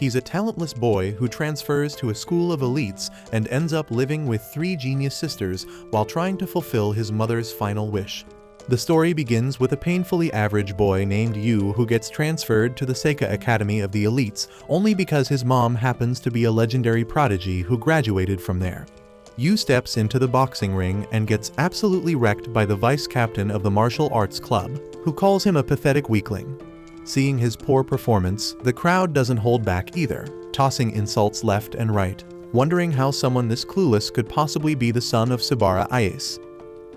He's a talentless boy who transfers to a school of elites and ends up living with 3 genius sisters while trying to fulfill his mother's final wish. The story begins with a painfully average boy named Yu who gets transferred to the Seika Academy of the Elites only because his mom happens to be a legendary prodigy who graduated from there. Yu steps into the boxing ring and gets absolutely wrecked by the vice captain of the martial arts club, who calls him a pathetic weakling. Seeing his poor performance, the crowd doesn't hold back either, tossing insults left and right, wondering how someone this clueless could possibly be the son of Sabara Ayase.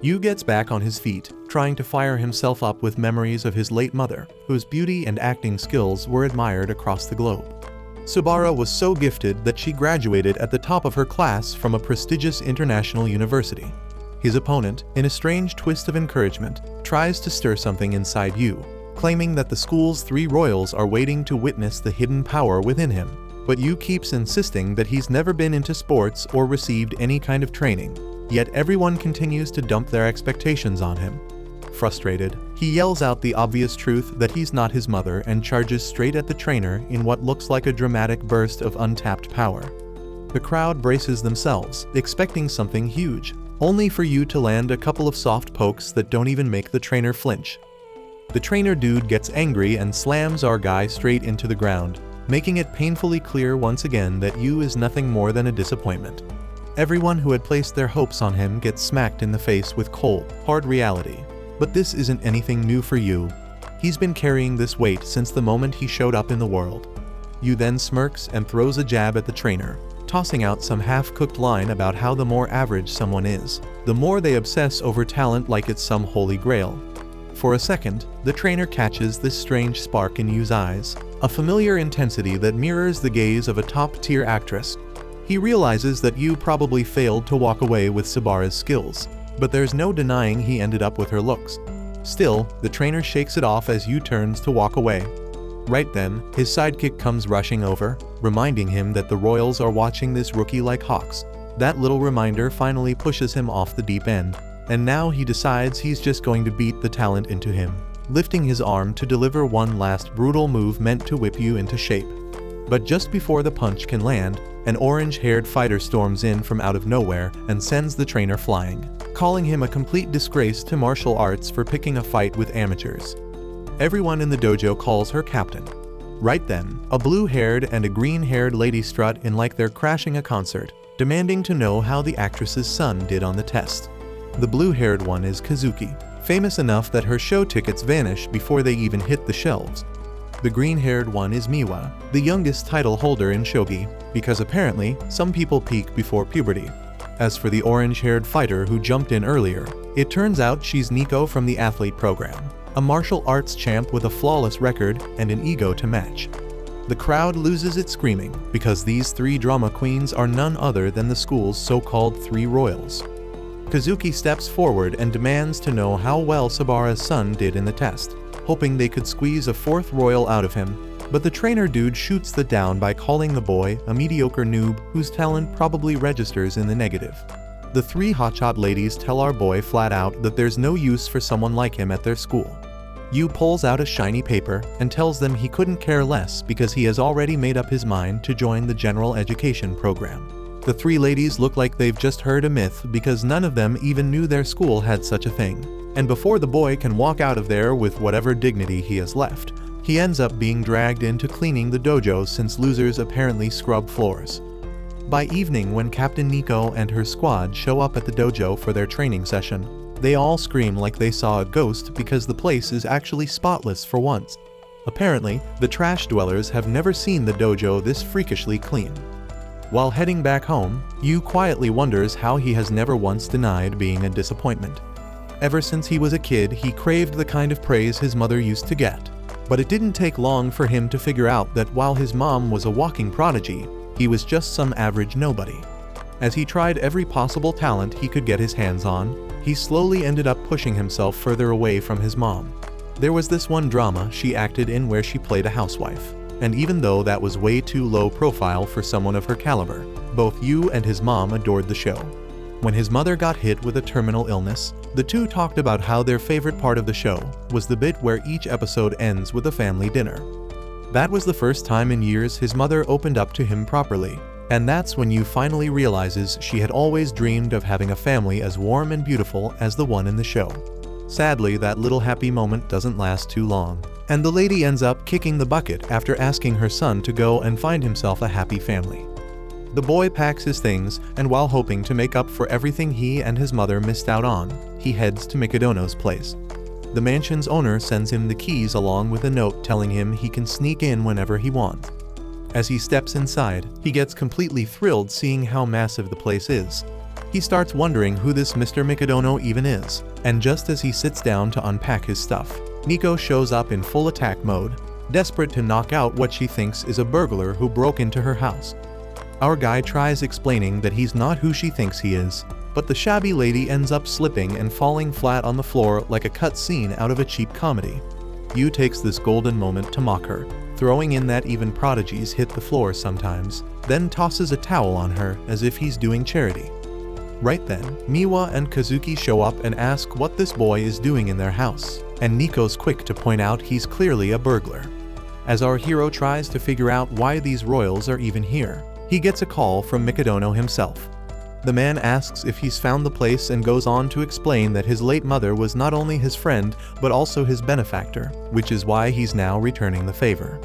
Yu gets back on his feet, trying to fire himself up with memories of his late mother, whose beauty and acting skills were admired across the globe. Sabara was so gifted that she graduated at the top of her class from a prestigious international university. His opponent, in a strange twist of encouragement, tries to stir something inside Yu, claiming that the school's 3 royals are waiting to witness the hidden power within him. But Yu keeps insisting that he's never been into sports or received any kind of training, yet everyone continues to dump their expectations on him. Frustrated, he yells out the obvious truth that he's not his mother and charges straight at the trainer in what looks like a dramatic burst of untapped power. The crowd braces themselves, expecting something huge, only for Yu to land a couple of soft pokes that don't even make the trainer flinch. The trainer dude gets angry and slams our guy straight into the ground, making it painfully clear once again that Yu is nothing more than a disappointment. Everyone who had placed their hopes on him gets smacked in the face with cold, hard reality. But this isn't anything new for Yu. He's been carrying this weight since the moment he showed up in the world. Yu then smirks and throws a jab at the trainer, tossing out some half-cooked line about how the more average someone is, the more they obsess over talent like it's some holy grail. For a second, the trainer catches this strange spark in Yu's eyes, a familiar intensity that mirrors the gaze of a top-tier actress. He realizes that Yu probably failed to walk away with Sabara's skills, but there's no denying he ended up with her looks. Still, the trainer shakes it off as Yu turns to walk away. Right then, his sidekick comes rushing over, reminding him that the royals are watching this rookie like hawks. That little reminder finally pushes him off the deep end, and now he decides he's just going to beat the talent into him, lifting his arm to deliver one last brutal move meant to whip Yu into shape. But just before the punch can land, an orange-haired fighter storms in from out of nowhere and sends the trainer flying, calling him a complete disgrace to martial arts for picking a fight with amateurs. Everyone in the dojo calls her captain. Right then, a blue-haired and a green-haired lady strut in like they're crashing a concert, demanding to know how the actress's son did on the test. The blue-haired one is Kazuki, famous enough that her show tickets vanish before they even hit the shelves. The green-haired one is Miwa, the youngest title holder in shogi, because apparently some people peak before puberty. As for the orange-haired fighter who jumped in earlier, it turns out she's Nico from the athlete program, a martial arts champ with a flawless record and an ego to match. The crowd loses its screaming because these 3 drama queens are none other than the school's so-called 3 royals. Kazuki steps forward and demands to know how well Sabara's son did in the test, hoping they could squeeze a 4th royal out of him, but the trainer dude shoots that down by calling the boy a mediocre noob whose talent probably registers in the negative. The 3 hotshot ladies tell our boy flat out that there's no use for someone like him at their school. Yu pulls out a shiny paper and tells them he couldn't care less because he has already made up his mind to join the general education program. The 3 ladies look like they've just heard a myth because none of them even knew their school had such a thing. And before the boy can walk out of there with whatever dignity he has left, he ends up being dragged into cleaning the dojo since losers apparently scrub floors. By evening, when Captain Nico and her squad show up at the dojo for their training session, they all scream like they saw a ghost because the place is actually spotless for once. Apparently, the trash dwellers have never seen the dojo this freakishly clean. While heading back home, Yu quietly wonders how he has never once denied being a disappointment. Ever since he was a kid, he craved the kind of praise his mother used to get. But it didn't take long for him to figure out that while his mom was a walking prodigy, he was just some average nobody. As he tried every possible talent he could get his hands on, he slowly ended up pushing himself further away from his mom. There was this one drama she acted in where she played a housewife, and even though that was way too low profile for someone of her caliber, both Yu and his mom adored the show. When his mother got hit with a terminal illness, the two talked about how their favorite part of the show was the bit where each episode ends with a family dinner. That was the first time in years his mother opened up to him properly. And that's when Yu finally realizes she had always dreamed of having a family as warm and beautiful as the one in the show. Sadly, that little happy moment doesn't last too long, and the lady ends up kicking the bucket after asking her son to go and find himself a happy family. The boy packs his things, and while hoping to make up for everything he and his mother missed out on, he heads to Mikadono's place. The mansion's owner sends him the keys along with a note telling him he can sneak in whenever he wants. As he steps inside, he gets completely thrilled seeing how massive the place is. He starts wondering who this Mr. Mikadono even is, and just as he sits down to unpack his stuff, Nico shows up in full attack mode, desperate to knock out what she thinks is a burglar who broke into her house. Our guy tries explaining that he's not who she thinks he is, but the shabby lady ends up slipping and falling flat on the floor like a cut scene out of a cheap comedy. Yu takes this golden moment to mock her, throwing in that even prodigies hit the floor sometimes, then tosses a towel on her as if he's doing charity. Right then, Miwa and Kazuki show up and ask what this boy is doing in their house, and Nico's quick to point out he's clearly a burglar. As our hero tries to figure out why these royals are even here, he gets a call from Mikadono himself. The man asks if he's found the place and goes on to explain that his late mother was not only his friend but also his benefactor, which is why he's now returning the favor.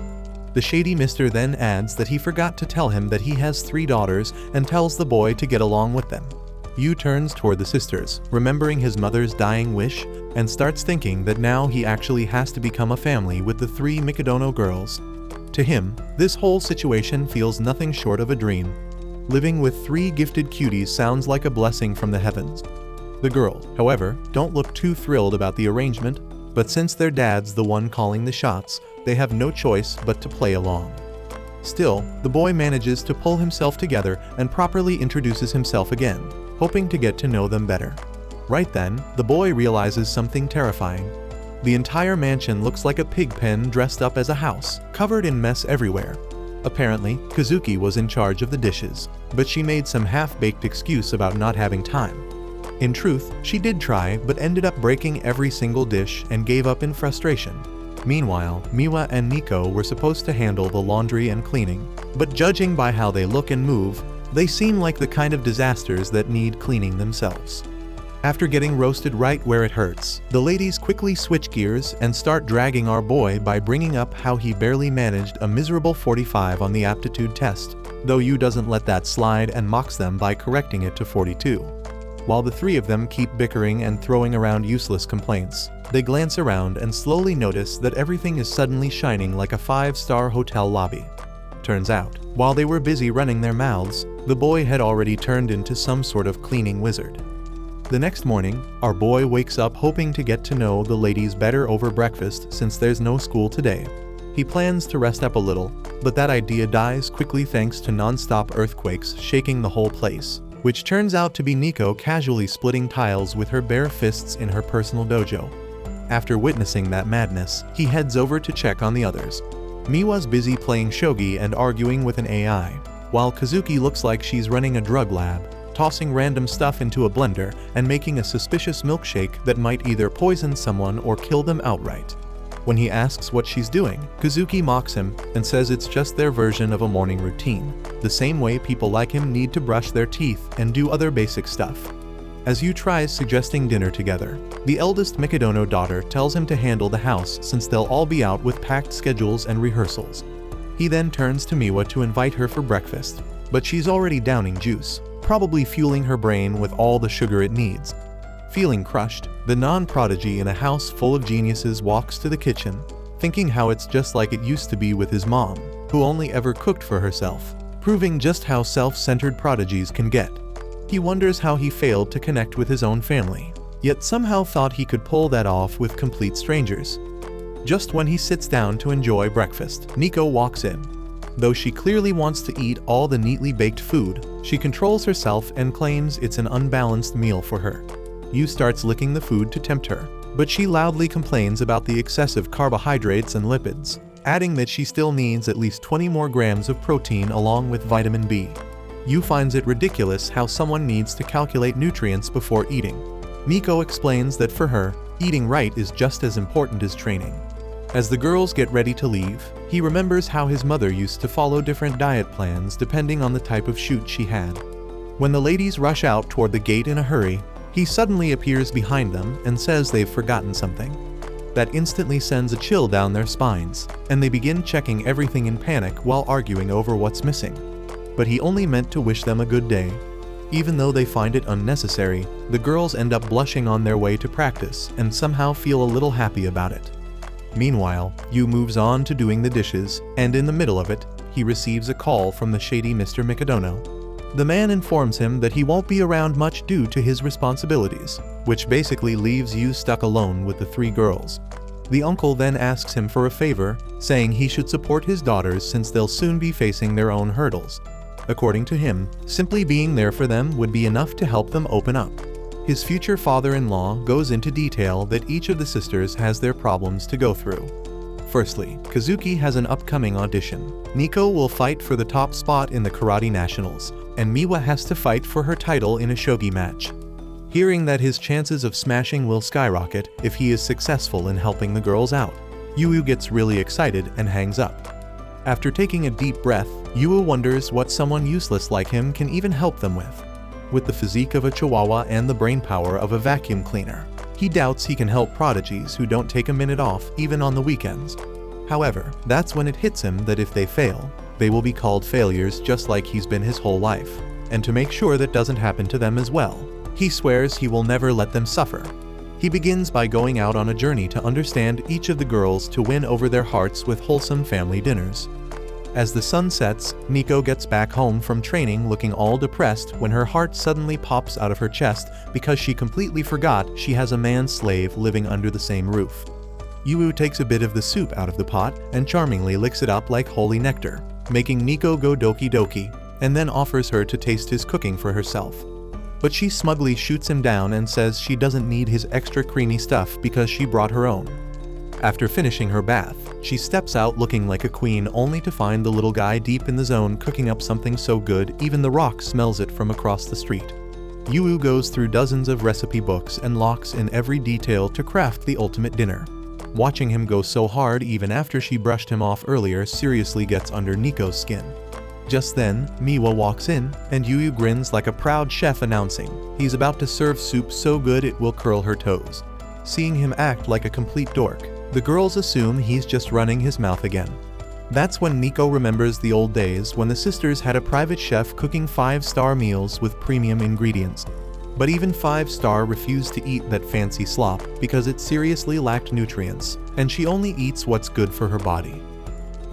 The shady mister then adds that he forgot to tell him that he has 3 daughters and tells the boy to get along with them. Yu turns toward the sisters, remembering his mother's dying wish, and starts thinking that now he actually has to become a family with the 3 Mikadono girls. To him, this whole situation feels nothing short of a dream. Living with 3 gifted cuties sounds like a blessing from the heavens. The girls, however, don't look too thrilled about the arrangement, but since their dad's the one calling the shots, they have no choice but to play along. Still, the boy manages to pull himself together and properly introduces himself again, hoping to get to know them better. Right then, the boy realizes something terrifying. The entire mansion looks like a pig pen dressed up as a house, covered in mess everywhere. Apparently, Kazuki was in charge of the dishes, but she made some half-baked excuse about not having time. In truth, she did try but ended up breaking every single dish and gave up in frustration. Meanwhile, Miwa and Nico were supposed to handle the laundry and cleaning, but judging by how they look and move, they seem like the kind of disasters that need cleaning themselves. After getting roasted right where it hurts, the ladies quickly switch gears and start dragging our boy by bringing up how he barely managed a miserable 45 on the aptitude test, though Yu doesn't let that slide and mocks them by correcting it to 42. While the 3 of them keep bickering and throwing around useless complaints, they glance around and slowly notice that everything is suddenly shining like a 5-star hotel lobby. Turns out, while they were busy running their mouths, the boy had already turned into some sort of cleaning wizard. The next morning, our boy wakes up hoping to get to know the ladies better over breakfast since there's no school today. He plans to rest up a little, but that idea dies quickly thanks to non-stop earthquakes shaking the whole place, which turns out to be Nico casually splitting tiles with her bare fists in her personal dojo. After witnessing that madness, he heads over to check on the others. Miwa's busy playing shogi and arguing with an AI, while Kazuki looks like she's running a drug lab, tossing random stuff into a blender and making a suspicious milkshake that might either poison someone or kill them outright. When he asks what she's doing, Kazuki mocks him and says it's just their version of a morning routine, the same way people like him need to brush their teeth and do other basic stuff. As Yu tries suggesting dinner together, the eldest Mikadono daughter tells him to handle the house since they'll all be out with packed schedules and rehearsals. He then turns to Miwa to invite her for breakfast, but she's already downing juice, probably fueling her brain with all the sugar it needs. Feeling crushed, the non-prodigy in a house full of geniuses walks to the kitchen, thinking how it's just like it used to be with his mom, who only ever cooked for herself, proving just how self-centered prodigies can get. He wonders how he failed to connect with his own family, yet somehow thought he could pull that off with complete strangers. Just when he sits down to enjoy breakfast, Nico walks in. Though she clearly wants to eat all the neatly baked food, she controls herself and claims it's an unbalanced meal for her. Yu starts licking the food to tempt her, but she loudly complains about the excessive carbohydrates and lipids, adding that she still needs at least 20 more grams of protein along with vitamin B. Yu finds it ridiculous how someone needs to calculate nutrients before eating. Nico explains that for her, eating right is just as important as training. As the girls get ready to leave, he remembers how his mother used to follow different diet plans depending on the type of shoot she had. When the ladies rush out toward the gate in a hurry, he suddenly appears behind them and says they've forgotten something. That instantly sends a chill down their spines, and they begin checking everything in panic while arguing over what's missing. But he only meant to wish them a good day. Even though they find it unnecessary, the girls end up blushing on their way to practice and somehow feel a little happy about it. Meanwhile, Yu moves on to doing the dishes, and in the middle of it, he receives a call from the shady Mr. Mikadono. The man informs him that he won't be around much due to his responsibilities, which basically leaves Yu stuck alone with the 3 girls. The uncle then asks him for a favor, saying he should support his daughters since they'll soon be facing their own hurdles. According to him, simply being there for them would be enough to help them open up. His future father-in-law goes into detail that each of the sisters has their problems to go through. Firstly, Kazuki has an upcoming audition. Nico will fight for the top spot in the Karate Nationals, and Miwa has to fight for her title in a shogi match. Hearing that his chances of smashing will skyrocket if he is successful in helping the girls out, Yu gets really excited and hangs up. After taking a deep breath, Yu wonders what someone useless like him can even help them with. With the physique of a chihuahua and the brainpower of a vacuum cleaner, he doubts he can help prodigies who don't take a minute off even on the weekends. However, that's when it hits him that if they fail, they will be called failures just like he's been his whole life. And to make sure that doesn't happen to them as well, he swears he will never let them suffer. He begins by going out on a journey to understand each of the girls to win over their hearts with wholesome family dinners. As the sun sets, Nico gets back home from training looking all depressed when her heart suddenly pops out of her chest because she completely forgot she has a man-slave living under the same roof. Yu takes a bit of the soup out of the pot and charmingly licks it up like holy nectar, making Nico go doki doki, and then offers her to taste his cooking for herself. But she smugly shoots him down and says she doesn't need his extra creamy stuff because she brought her own. After finishing her bath, she steps out looking like a queen only to find the little guy deep in the zone cooking up something so good even the Rock smells it from across the street. Yu goes through dozens of recipe books and locks in every detail to craft the ultimate dinner. Watching him go so hard even after she brushed him off earlier seriously gets under Nico's skin. Just then, Miwa walks in, and Yu grins like a proud chef announcing he's about to serve soup so good it will curl her toes. Seeing him act like a complete dork, the girls assume he's just running his mouth again. That's when Nico remembers the old days when the sisters had a private chef cooking 5-star meals with premium ingredients. But even 5-star refused to eat that fancy slop because it seriously lacked nutrients, and she only eats what's good for her body.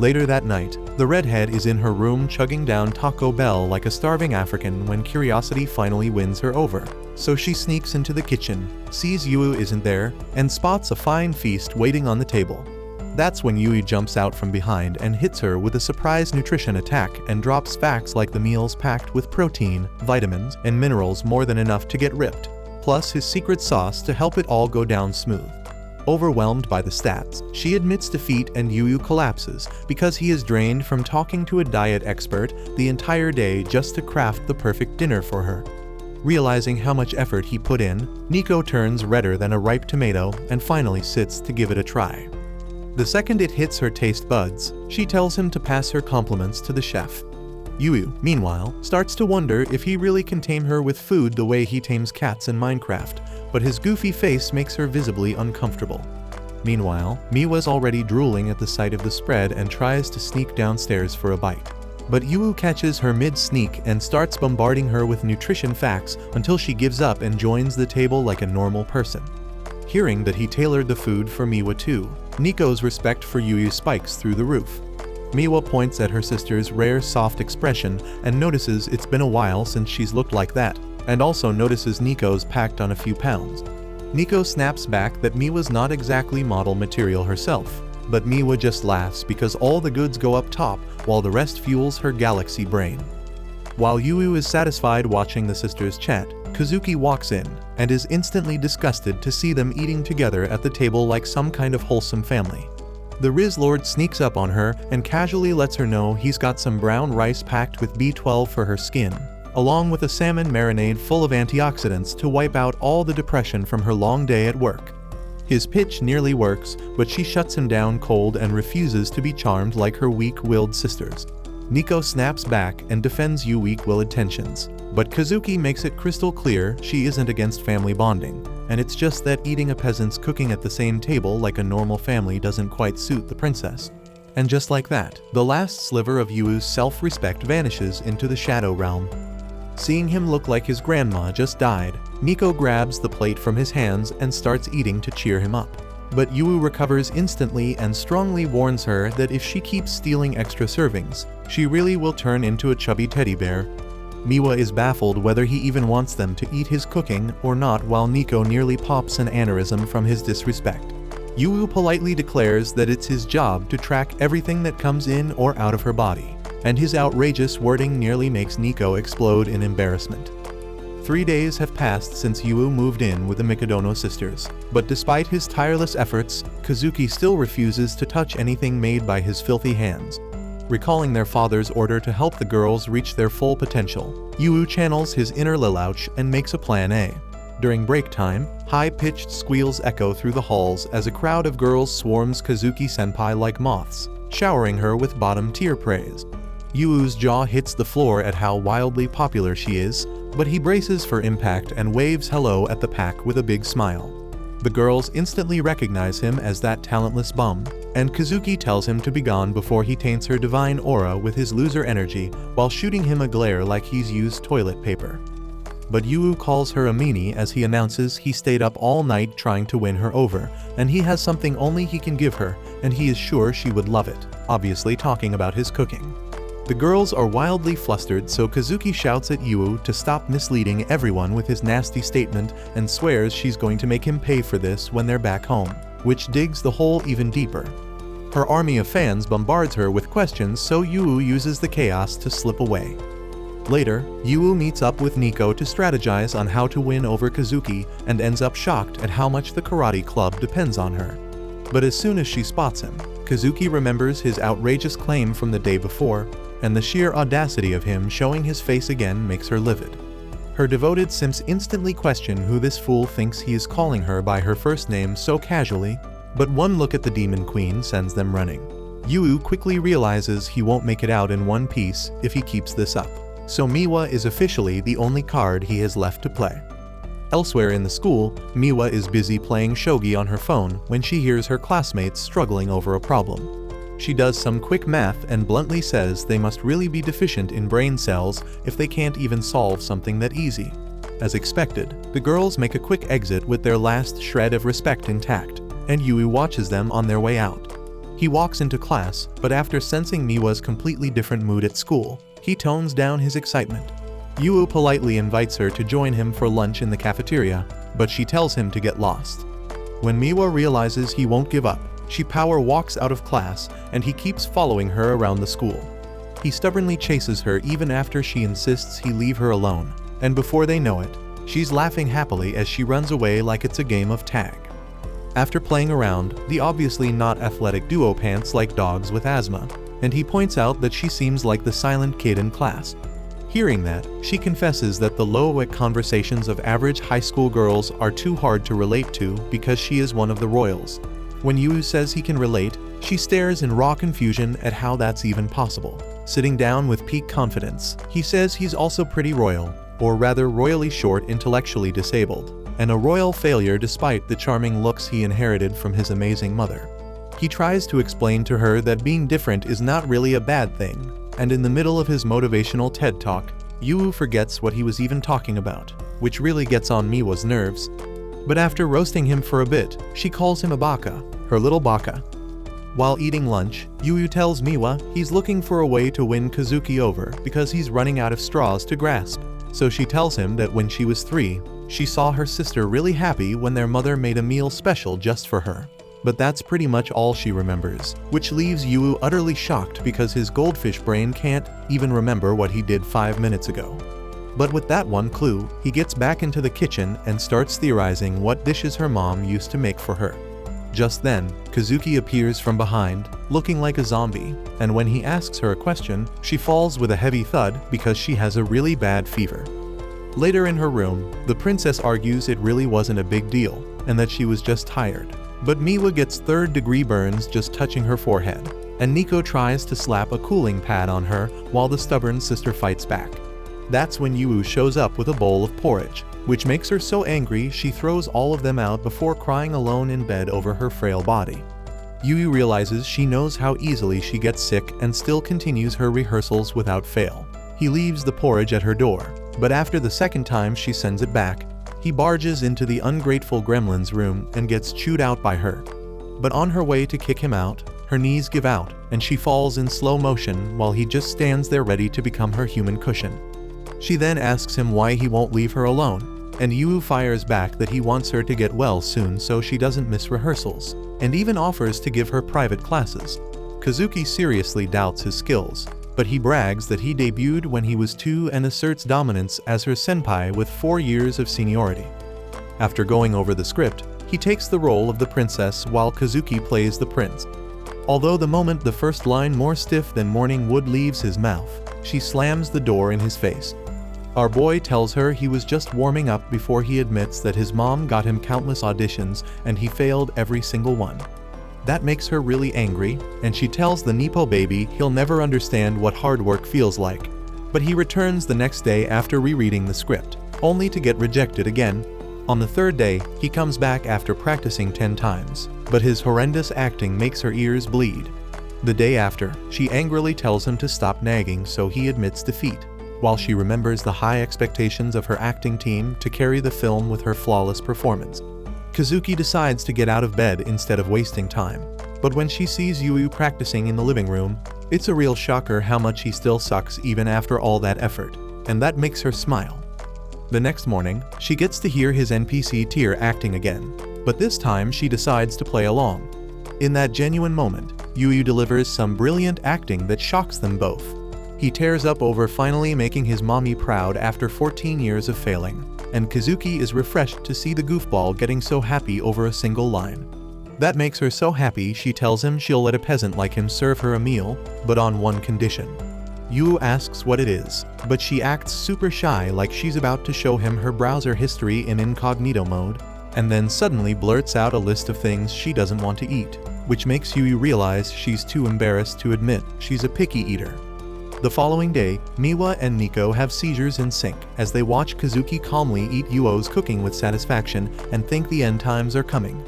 Later that night, the redhead is in her room chugging down Taco Bell like a starving African when curiosity finally wins her over. So she sneaks into the kitchen, sees Yu isn't there, and spots a fine feast waiting on the table. That's when Yu jumps out from behind and hits her with a surprise nutrition attack and drops facts like the meal's packed with protein, vitamins, and minerals more than enough to get ripped, plus his secret sauce to help it all go down smooth. Overwhelmed by the stats, she admits defeat and Yu collapses because he is drained from talking to a diet expert the entire day just to craft the perfect dinner for her. Realizing how much effort he put in, Nico turns redder than a ripe tomato and finally sits to give it a try. The second it hits her taste buds, she tells him to pass her compliments to the chef. Yu, meanwhile, starts to wonder if he really can tame her with food the way he tames cats in Minecraft, but his goofy face makes her visibly uncomfortable. Meanwhile, Miwa's already drooling at the sight of the spread and tries to sneak downstairs for a bite. But Yu catches her mid-sneak and starts bombarding her with nutrition facts until she gives up and joins the table like a normal person. Hearing that he tailored the food for Miwa too, Nico's respect for Yu spikes through the roof. Miwa points at her sister's rare soft expression and notices it's been a while since she's looked like that, and also notices Nico's packed on a few pounds. Nico snaps back that Miwa's not exactly model material herself, but Miwa just laughs because all the goods go up top while the rest fuels her galaxy brain. While Yu is satisfied watching the sisters chat, Kazuki walks in and is instantly disgusted to see them eating together at the table like some kind of wholesome family. The Riz Lord sneaks up on her and casually lets her know he's got some brown rice packed with B12 for her skin, along with a salmon marinade full of antioxidants to wipe out all the depression from her long day at work. His pitch nearly works, but she shuts him down cold and refuses to be charmed like her weak-willed sisters. Nico snaps back and defends Yu's weak-willed tensions, but Kazuki makes it crystal clear she isn't against family bonding, and it's just that eating a peasant's cooking at the same table like a normal family doesn't quite suit the princess. And just like that, the last sliver of Yu's self-respect vanishes into the shadow realm. Seeing him look like his grandma just died, Nico grabs the plate from his hands and starts eating to cheer him up. But Yu recovers instantly and strongly warns her that if she keeps stealing extra servings, she really will turn into a chubby teddy bear. Miwa is baffled whether he even wants them to eat his cooking or not, while Nico nearly pops an aneurysm from his disrespect. Yu politely declares that it's his job to track everything that comes in or out of her body, and his outrageous wording nearly makes Nico explode in embarrassment. 3 days have passed since Yu moved in with the Mikadono sisters, but despite his tireless efforts, Kazuki still refuses to touch anything made by his filthy hands. Recalling their father's order to help the girls reach their full potential, Yu channels his inner Lelouch and makes a plan A. During break time, high-pitched squeals echo through the halls as a crowd of girls swarms Kazuki-senpai like moths, showering her with bottom-tier praise. Yu's jaw hits the floor at how wildly popular she is, but he braces for impact and waves hello at the pack with a big smile. The girls instantly recognize him as that talentless bum, and Kazuki tells him to be gone before he taints her divine aura with his loser energy while shooting him a glare like he's used toilet paper. But Yu calls her a meanie as he announces he stayed up all night trying to win her over, and he has something only he can give her, and he is sure she would love it, obviously talking about his cooking. The girls are wildly flustered, so Kazuki shouts at Yu to stop misleading everyone with his nasty statement and swears she's going to make him pay for this when they're back home, which digs the hole even deeper. Her army of fans bombards her with questions, so Yu uses the chaos to slip away. Later, Yu meets up with Nico to strategize on how to win over Kazuki and ends up shocked at how much the karate club depends on her. But as soon as she spots him, Kazuki remembers his outrageous claim from the day before, and the sheer audacity of him showing his face again makes her livid. Her devoted simps instantly question who this fool thinks he is calling her by her first name so casually, but one look at the Demon Queen sends them running. Yu quickly realizes he won't make it out in one piece if he keeps this up, so Miwa is officially the only card he has left to play. Elsewhere in the school, Miwa is busy playing shogi on her phone when she hears her classmates struggling over a problem. She does some quick math and bluntly says they must really be deficient in brain cells if they can't even solve something that easy. As expected, the girls make a quick exit with their last shred of respect intact, and Yui watches them on their way out. He walks into class, but after sensing Miwa's completely different mood at school, he tones down his excitement. Yu politely invites her to join him for lunch in the cafeteria, but she tells him to get lost. When Miwa realizes he won't give up, she power walks out of class, and he keeps following her around the school. He stubbornly chases her even after she insists he leave her alone, and before they know it, she's laughing happily as she runs away like it's a game of tag. After playing around, the obviously not athletic duo pants like dogs with asthma, and he points out that she seems like the silent kid in class. Hearing that, she confesses that the low-wit conversations of average high school girls are too hard to relate to because she is one of the royals. When Yu says he can relate, she stares in raw confusion at how that's even possible. Sitting down with peak confidence, he says he's also pretty royal, or rather royally short, intellectually disabled, and a royal failure despite the charming looks he inherited from his amazing mother. He tries to explain to her that being different is not really a bad thing, and in the middle of his motivational TED talk, Yu forgets what he was even talking about, which really gets on Miwa's nerves. But after roasting him for a bit, she calls him a baka, her little baka. While eating lunch, Yu tells Miwa he's looking for a way to win Kazuki over because he's running out of straws to grasp. So she tells him that when she was 3, she saw her sister really happy when their mother made a meal special just for her. But that's pretty much all she remembers, which leaves Yu utterly shocked because his goldfish brain can't even remember what he did 5 minutes ago. But with that one clue, he gets back into the kitchen and starts theorizing what dishes her mom used to make for her. Just then, Kazuki appears from behind, looking like a zombie, and when he asks her a question, she falls with a heavy thud because she has a really bad fever. Later in her room, the princess argues it really wasn't a big deal, and that she was just tired. But Miwa gets third-degree burns just touching her forehead, and Nico tries to slap a cooling pad on her while the stubborn sister fights back. That's when Yu shows up with a bowl of porridge, which makes her so angry she throws all of them out before crying alone in bed over her frail body. Yu realizes she knows how easily she gets sick and still continues her rehearsals without fail. He leaves the porridge at her door, but after the second time she sends it back, he barges into the ungrateful gremlin's room and gets chewed out by her. But on her way to kick him out, her knees give out and she falls in slow motion while he just stands there ready to become her human cushion. She then asks him why he won't leave her alone, and Yu fires back that he wants her to get well soon so she doesn't miss rehearsals, and even offers to give her private classes. Kazuki seriously doubts his skills, but he brags that he debuted when he was 2 and asserts dominance as her senpai with 4 years of seniority. After going over the script, he takes the role of the princess while Kazuki plays the prince. Although the moment the first line more stiff than morning wood leaves his mouth, she slams the door in his face. Our boy tells her he was just warming up before he admits that his mom got him countless auditions and he failed every single one. That makes her really angry, and she tells the Nepo baby he'll never understand what hard work feels like. But he returns the next day after rereading the script, only to get rejected again. On the third day, he comes back after practicing 10 times, but his horrendous acting makes her ears bleed. The day after, she angrily tells him to stop nagging so he admits defeat, while she remembers the high expectations of her acting team to carry the film with her flawless performance. Kazuki decides to get out of bed instead of wasting time, but when she sees Yu practicing in the living room, it's a real shocker how much he still sucks even after all that effort, and that makes her smile. The next morning, she gets to hear his NPC tier acting again, but this time she decides to play along. In that genuine moment, Yu delivers some brilliant acting that shocks them both. He tears up over finally making his mommy proud after 14 years of failing, and Kazuki is refreshed to see the goofball getting so happy over a single line. That makes her so happy she tells him she'll let a peasant like him serve her a meal, but on one condition. Yu asks what it is, but she acts super shy like she's about to show him her browser history in incognito mode, and then suddenly blurts out a list of things she doesn't want to eat, which makes Yu realize she's too embarrassed to admit she's a picky eater. The following day, Miwa and Nico have seizures in sync as they watch Kazuki calmly eat Yuo's cooking with satisfaction and think the end times are coming.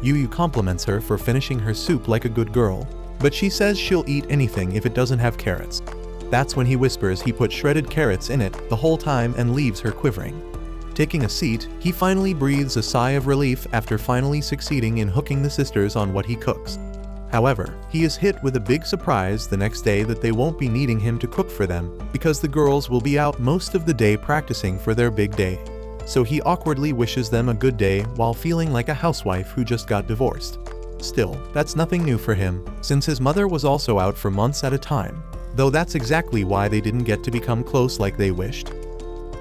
Yu compliments her for finishing her soup like a good girl, but she says she'll eat anything if it doesn't have carrots. That's when he whispers he put shredded carrots in it the whole time and leaves her quivering. Taking a seat, he finally breathes a sigh of relief after finally succeeding in hooking the sisters on what he cooks. However, he is hit with a big surprise the next day that they won't be needing him to cook for them because the girls will be out most of the day practicing for their big day. So he awkwardly wishes them a good day while feeling like a housewife who just got divorced. Still, that's nothing new for him, since his mother was also out for months at a time, though that's exactly why they didn't get to become close like they wished.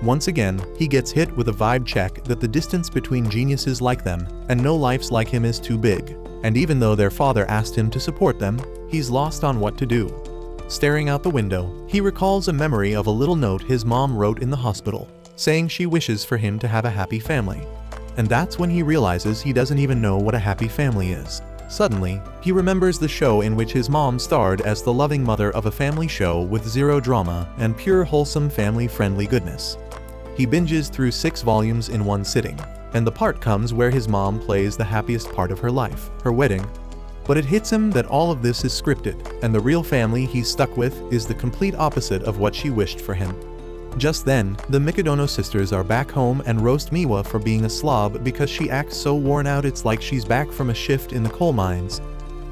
Once again, he gets hit with a vibe check that the distance between geniuses like them and no lives like him is too big, and even though their father asked him to support them, he's lost on what to do. Staring out the window, he recalls a memory of a little note his mom wrote in the hospital, saying she wishes for him to have a happy family. And that's when he realizes he doesn't even know what a happy family is. Suddenly, he remembers the show in which his mom starred as the loving mother of a family show with zero drama and pure wholesome family-friendly goodness. He binges through 6 volumes in one sitting, and the part comes where his mom plays the happiest part of her life, her wedding. But it hits him that all of this is scripted, and the real family he's stuck with is the complete opposite of what she wished for him. Just then, the Mikadono sisters are back home and roast Miwa for being a slob because she acts so worn out it's like she's back from a shift in the coal mines.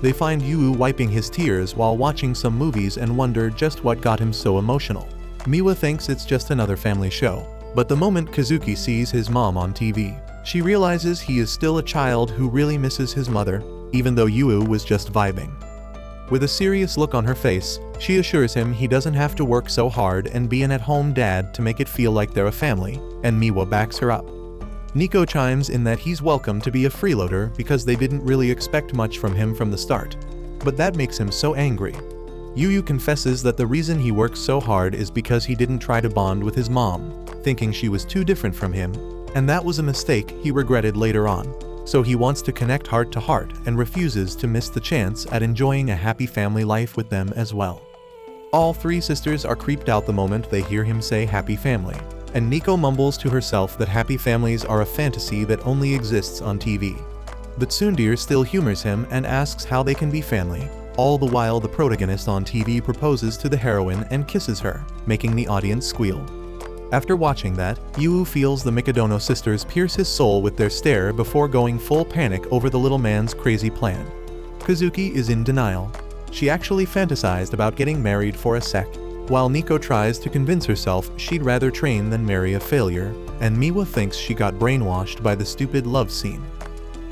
They find Yu wiping his tears while watching some movies and wonder just what got him so emotional. Miwa thinks it's just another family show, but the moment Kazuki sees his mom on TV, she realizes he is still a child who really misses his mother, even though Yu was just vibing. With a serious look on her face, she assures him he doesn't have to work so hard and be an at-home dad to make it feel like they're a family, and Miwa backs her up. Nico chimes in that he's welcome to be a freeloader because they didn't really expect much from him from the start. But that makes him so angry. Yu confesses that the reason he works so hard is because he didn't try to bond with his mom, thinking she was too different from him, and that was a mistake he regretted later on. so he wants to connect heart to heart and refuses to miss the chance at enjoying a happy family life with them as well. All three sisters are creeped out the moment they hear him say happy family, and Nico mumbles to herself that happy families are a fantasy that only exists on TV. But Tsundere still humors him and asks how they can be family. All the while the protagonist on TV proposes to the heroine and kisses her, making the audience squeal. After watching that, Yu feels the Mikadono sisters pierce his soul with their stare before going full panic over the little man's crazy plan. Kazuki is in denial. She actually fantasized about getting married for a sec, while Nico tries to convince herself she'd rather train than marry a failure, and Miwa thinks she got brainwashed by the stupid love scene.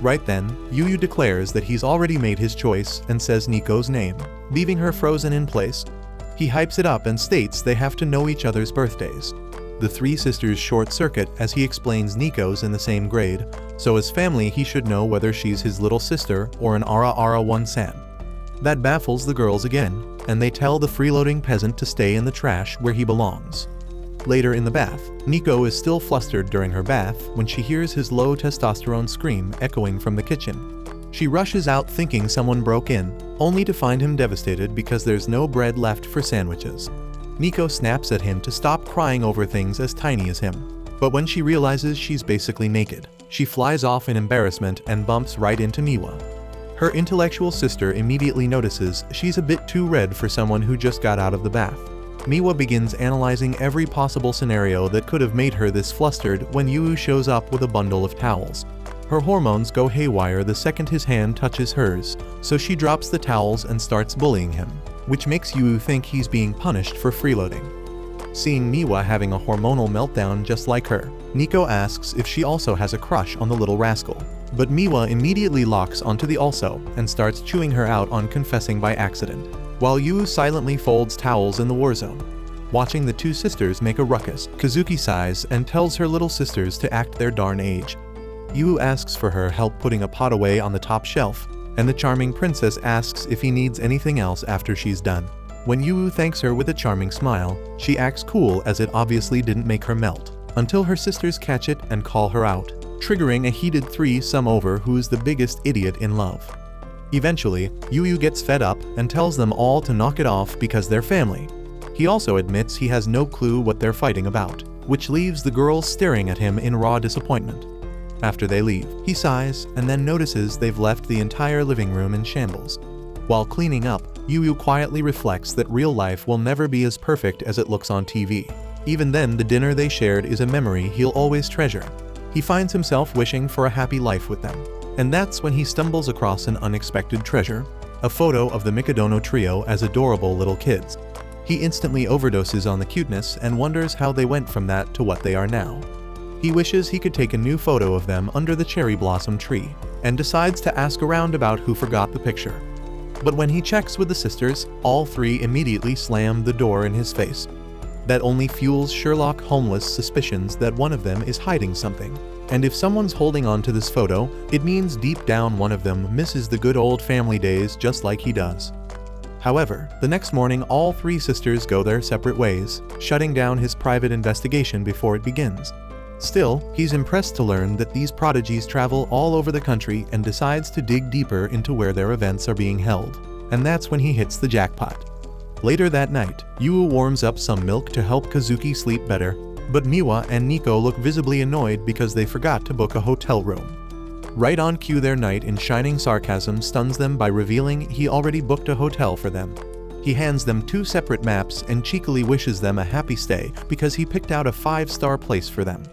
Right then, Yu declares that he's already made his choice and says Nico's name, leaving her frozen in place. He hypes it up and states they have to know each other's birthdays. The three sisters short-circuit as he explains Nico's in the same grade, so as family he should know whether she's his little sister or an Ara-Ara-1-san. That baffles the girls again, and they tell the freeloading peasant to stay in the trash where he belongs. Later in the bath, Nico is still flustered during her bath when she hears his low testosterone scream echoing from the kitchen. She rushes out thinking someone broke in, only to find him devastated because there's no bread left for sandwiches. Nico snaps at him to stop crying over things as tiny as him. But when she realizes she's basically naked, she flies off in embarrassment and bumps right into Miwa. Her intellectual sister immediately notices she's a bit too red for someone who just got out of the bath. Miwa begins analyzing every possible scenario that could have made her this flustered when Yu shows up with a bundle of towels. Her hormones go haywire the second his hand touches hers, so she drops the towels and starts bullying him, which makes Yu think he's being punished for freeloading. Seeing Miwa having a hormonal meltdown just like her, Nico asks if she also has a crush on the little rascal. But Miwa immediately locks onto the also and starts chewing her out on confessing by accident, while Yu silently folds towels in the war zone. Watching the two sisters make a ruckus, Kazuki sighs and tells her little sisters to act their darn age. Yu asks for her help putting a pot away on the top shelf, and the charming princess asks if he needs anything else after she's done. When Yu thanks her with a charming smile, she acts cool as it obviously didn't make her melt, until her sisters catch it and call her out, triggering a heated threesome over who's the biggest idiot in love. Eventually, Yu gets fed up and tells them all to knock it off because they're family. He also admits he has no clue what they're fighting about, which leaves the girls staring at him in raw disappointment. After they leave, he sighs and then notices they've left the entire living room in shambles. While cleaning up, Yu quietly reflects that real life will never be as perfect as it looks on TV. Even then, the dinner they shared is a memory he'll always treasure. He finds himself wishing for a happy life with them. And that's when he stumbles across an unexpected treasure, a photo of the Mikadono trio as adorable little kids. He instantly overdoses on the cuteness and wonders how they went from that to what they are now. He wishes he could take a new photo of them under the cherry blossom tree, and decides to ask around about who forgot the picture. But when he checks with the sisters, all three immediately slam the door in his face. That only fuels Sherlock Holmes' suspicions that one of them is hiding something. And if someone's holding on to this photo, it means deep down one of them misses the good old family days just like he does. However, the next morning all three sisters go their separate ways, shutting down his private investigation before it begins. Still, he's impressed to learn that these prodigies travel all over the country and decides to dig deeper into where their events are being held. And that's when he hits the jackpot. Later that night, Yu warms up some milk to help Kazuki sleep better, but Miwa and Nico look visibly annoyed because they forgot to book a hotel room. Right on cue, their knight in shining sarcasm stuns them by revealing he already booked a hotel for them. He hands them two separate maps and cheekily wishes them a happy stay because he picked out a 5-star place for them.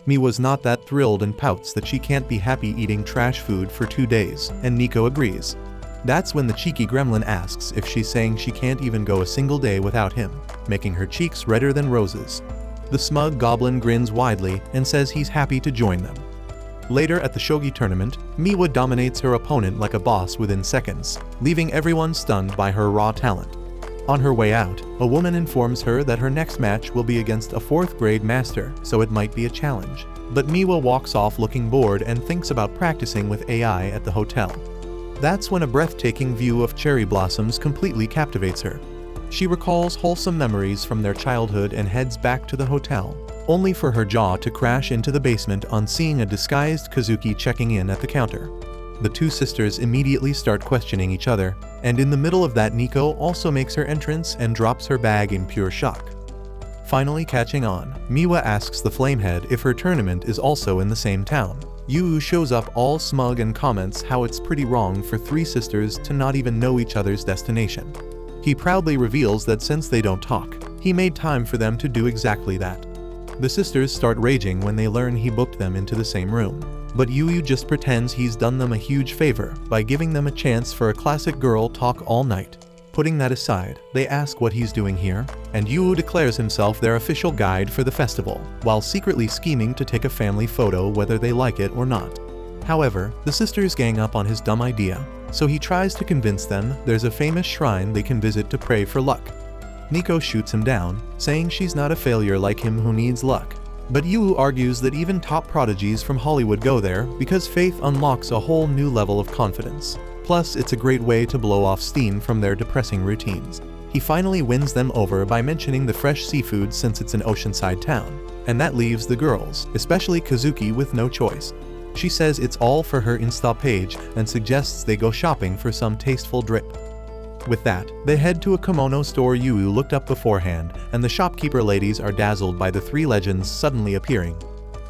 Miwa's not that thrilled and pouts that she can't be happy eating trash food for 2 days, and Nico agrees. That's when the cheeky gremlin asks if she's saying she can't even go a single day without him, making her cheeks redder than roses. The smug goblin grins widely and says he's happy to join them. Later at the shogi tournament, Miwa dominates her opponent like a boss within seconds, leaving everyone stunned by her raw talent. On her way out, a woman informs her that her next match will be against a 4th grade master, so it might be a challenge. But Miwa walks off looking bored and thinks about practicing with AI at the hotel. That's when a breathtaking view of cherry blossoms completely captivates her. She recalls wholesome memories from their childhood and heads back to the hotel, only for her jaw to crash into the basement on seeing a disguised Kazuki checking in at the counter. The two sisters immediately start questioning each other, and in the middle of that Nico also makes her entrance and drops her bag in pure shock. Finally catching on, Miwa asks the Flamehead if her tournament is also in the same town. Yu shows up all smug and comments how it's pretty wrong for three sisters to not even know each other's destination. He proudly reveals that since they don't talk, he made time for them to do exactly that. The sisters start raging when they learn he booked them into the same room. But Yu just pretends he's done them a huge favor by giving them a chance for a classic girl talk all night. Putting that aside, they ask what he's doing here, and Yu declares himself their official guide for the festival, while secretly scheming to take a family photo whether they like it or not. However, the sisters gang up on his dumb idea, so he tries to convince them there's a famous shrine they can visit to pray for luck. Nico shoots him down, saying she's not a failure like him who needs luck. But Yu argues that even top prodigies from Hollywood go there because faith unlocks a whole new level of confidence. Plus, it's a great way to blow off steam from their depressing routines. He finally wins them over by mentioning the fresh seafood since it's an oceanside town. And that leaves the girls, especially Kazuki, with no choice. She says it's all for her Insta page and suggests they go shopping for some tasteful drip. With that, they head to a kimono store Yu looked up beforehand, and the shopkeeper ladies are dazzled by the three legends suddenly appearing.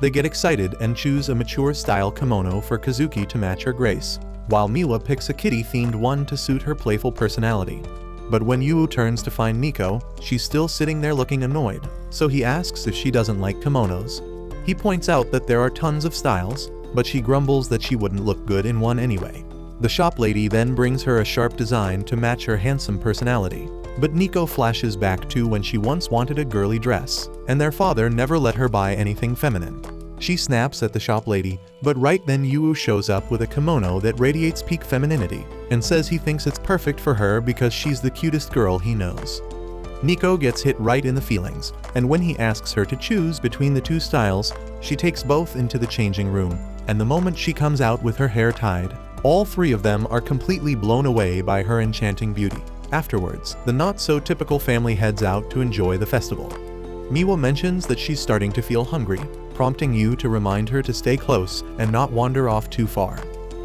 They get excited and choose a mature-style kimono for Kazuki to match her grace, while Miwa picks a kitty-themed one to suit her playful personality. But when Yu turns to find Nico, she's still sitting there looking annoyed, so he asks if she doesn't like kimonos. He points out that there are tons of styles, but she grumbles that she wouldn't look good in one anyway. The shop lady then brings her a sharp design to match her handsome personality, but Nico flashes back to when she once wanted a girly dress, and their father never let her buy anything feminine. She snaps at the shop lady, but right then Yu shows up with a kimono that radiates peak femininity, and says he thinks it's perfect for her because she's the cutest girl he knows. Nico gets hit right in the feelings, and when he asks her to choose between the two styles, she takes both into the changing room, and the moment she comes out with her hair tied, all three of them are completely blown away by her enchanting beauty. Afterwards, the not-so-typical family heads out to enjoy the festival. Miwa mentions that she's starting to feel hungry, prompting Yu to remind her to stay close and not wander off too far.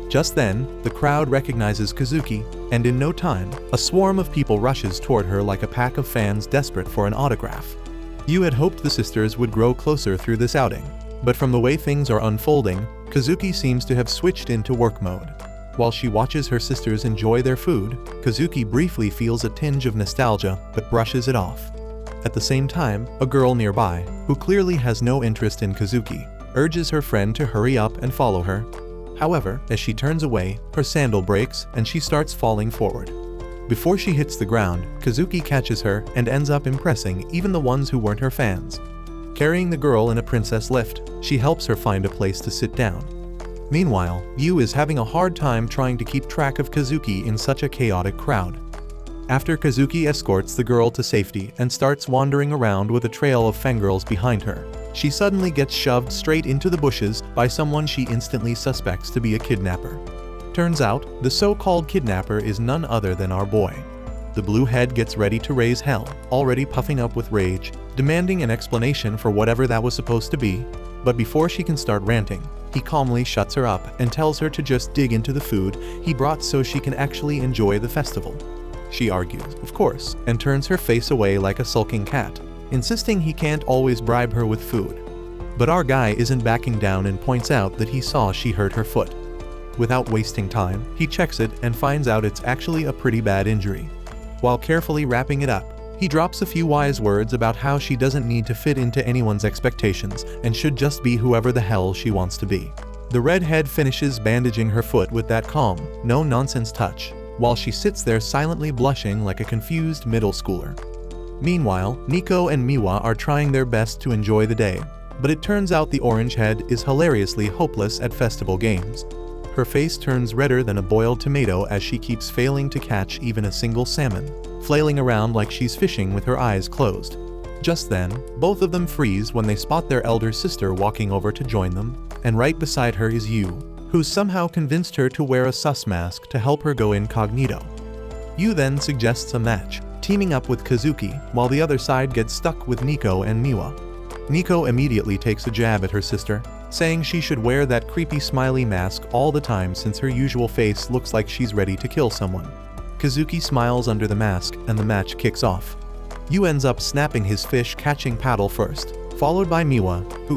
Just then, the crowd recognizes Kazuki, and in no time, a swarm of people rushes toward her like a pack of fans desperate for an autograph. Yu had hoped the sisters would grow closer through this outing, but from the way things are unfolding, Kazuki seems to have switched into work mode. While she watches her sisters enjoy their food, Kazuki briefly feels a tinge of nostalgia but brushes it off. At the same time, a girl nearby, who clearly has no interest in Kazuki, urges her friend to hurry up and follow her. However, as she turns away, her sandal breaks and she starts falling forward. Before she hits the ground, Kazuki catches her and ends up impressing even the ones who weren't her fans. Carrying the girl in a princess lift, she helps her find a place to sit down. Meanwhile, Yu is having a hard time trying to keep track of Kazuki in such a chaotic crowd. After Kazuki escorts the girl to safety and starts wandering around with a trail of fangirls behind her, she suddenly gets shoved straight into the bushes by someone she instantly suspects to be a kidnapper. Turns out, the so-called kidnapper is none other than our boy. The blue head gets ready to raise hell, already puffing up with rage, demanding an explanation for whatever that was supposed to be, but before she can start ranting, he calmly shuts her up and tells her to just dig into the food he brought so she can actually enjoy the festival. She argues, of course, and turns her face away like a sulking cat, insisting he can't always bribe her with food. But our guy isn't backing down and points out that he saw she hurt her foot. Without wasting time, he checks it and finds out it's actually a pretty bad injury. While carefully wrapping it up, he drops a few wise words about how she doesn't need to fit into anyone's expectations and should just be whoever the hell she wants to be. The redhead finishes bandaging her foot with that calm, no-nonsense touch, while she sits there silently blushing like a confused middle schooler. Meanwhile, Nico and Miwa are trying their best to enjoy the day, but it turns out the orange head is hilariously hopeless at festival games. Her face turns redder than a boiled tomato as she keeps failing to catch even a single salmon, flailing around like she's fishing with her eyes closed. Just then, both of them freeze when they spot their elder sister walking over to join them, and right beside her is Yu, who's somehow convinced her to wear a sus mask to help her go incognito. Yu then suggests a match, teaming up with Kazuki, while the other side gets stuck with Nico and Miwa. Nico immediately takes a jab at her sister, saying she should wear that creepy smiley mask all the time since her usual face looks like she's ready to kill someone. Kazuki smiles under the mask and the match kicks off. Yu ends up snapping his fish-catching paddle first, followed by Miwa, who